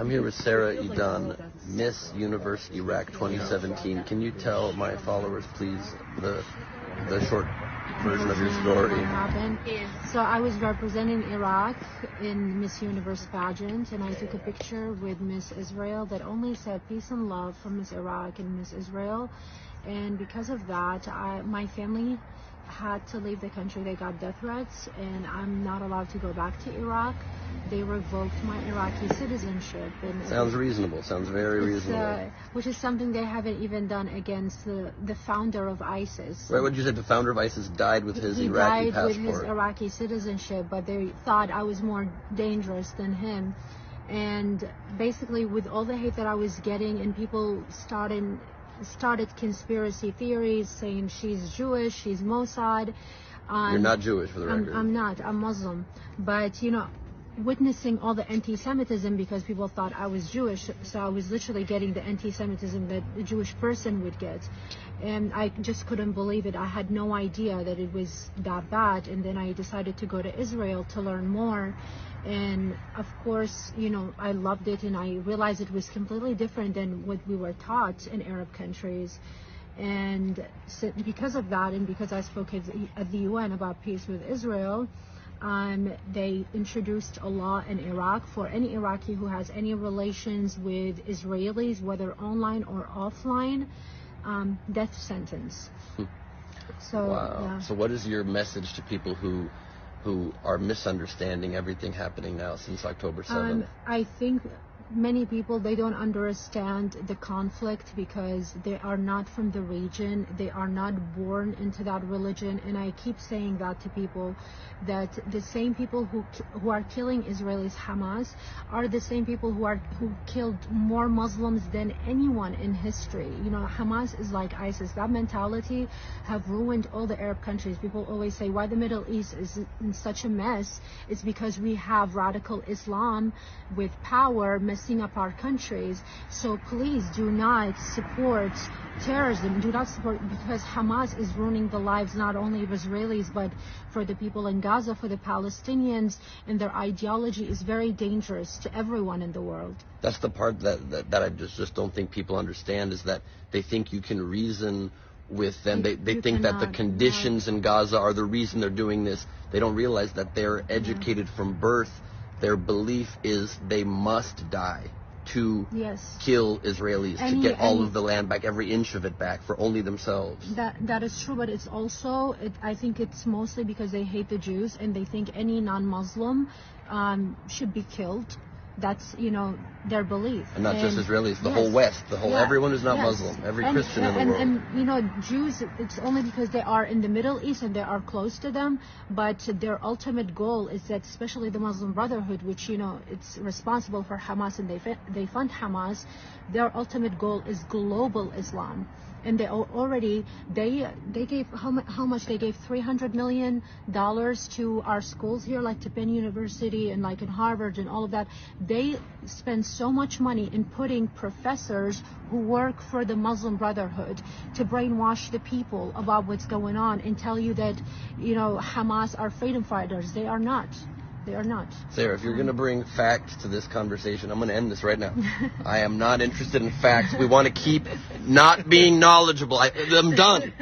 I'm here with Sarah Idan, Miss Universe Iraq 2017. Can you tell my followers, please, the short version of your story? What happened? So I was representing Iraq in Miss Universe pageant, and I took a picture with Miss Israel that only said peace and love from Miss Iraq and Miss Israel. And because of that, my family had to leave the country. They got death threats, and I'm not allowed to go back to Iraq. They revoked my Iraqi citizenship. And sounds reasonable. Sounds very reasonable. Which is something they haven't even done against the founder of ISIS. Right, what did you say? The founder of ISIS died with his Iraqi passport. He died with his Iraqi citizenship, but they thought I was more dangerous than him. And basically, with all the hate that I was getting, and people started conspiracy theories saying she's Jewish, she's Mossad. You're not Jewish, for the record. I'm not. I'm Muslim. But, witnessing all the anti-Semitism because people thought I was Jewish, so I was literally getting the anti-Semitism that a Jewish person would get. And I just couldn't believe it. I had no idea that it was that bad. And then I decided to go to Israel to learn more. And of course, I loved it, and I realized it was completely different than what we were taught in Arab countries. And so because of that, and because I spoke at the UN about peace with Israel, they introduced a law in Iraq for any Iraqi who has any relations with Israelis, whether online or offline, death sentence. So, wow. Yeah. So what is your message to people who are misunderstanding everything happening now since October 7th? I think many people, they don't understand the conflict because they are not from the region. They are not born into that religion. And I keep saying that to people, that the same people who are killing Israelis, Hamas, are the same people who killed more Muslims than anyone in history. Hamas is like ISIS. That mentality have ruined all the Arab countries. People always say why the Middle East is in such a mess. It's because we have radical Islam with power messing up our countries. So please do not support terrorism. Do not support, because Hamas is ruining the lives not only of Israelis but for the people in Gaza, for the Palestinians, and their ideology is very dangerous to everyone in the world. That's the part that I just don't think people understand, is that they think you can reason with them. They think that the conditions in Gaza are the reason they're doing this. They don't realize that they're educated from birth. Their belief is they must die to kill Israelis, to get all of the land back, every inch of it back, for only themselves. That is true, but it's also, I think it's mostly because they hate the Jews, and they think any non-Muslim should be killed. That's, their belief. And not just Israelis, the whole West, everyone who's not Muslim, every Christian in the world. And Jews, it's only because they are in the Middle East and they are close to them, but their ultimate goal is that, especially the Muslim Brotherhood, which, it's responsible for Hamas, and they fund Hamas, their ultimate goal is global Islam. And they already, they gave, how much they gave? $300 million to our schools here, like to Penn University and like in Harvard and all of that. They spend so much money in putting professors who work for the Muslim Brotherhood to brainwash the people about what's going on and tell you that, Hamas are freedom fighters. They are not. They are not. Sarah, if you're going to bring facts to this conversation, I'm going to end this right now. I am not interested in facts. We want to keep not being knowledgeable. I'm done.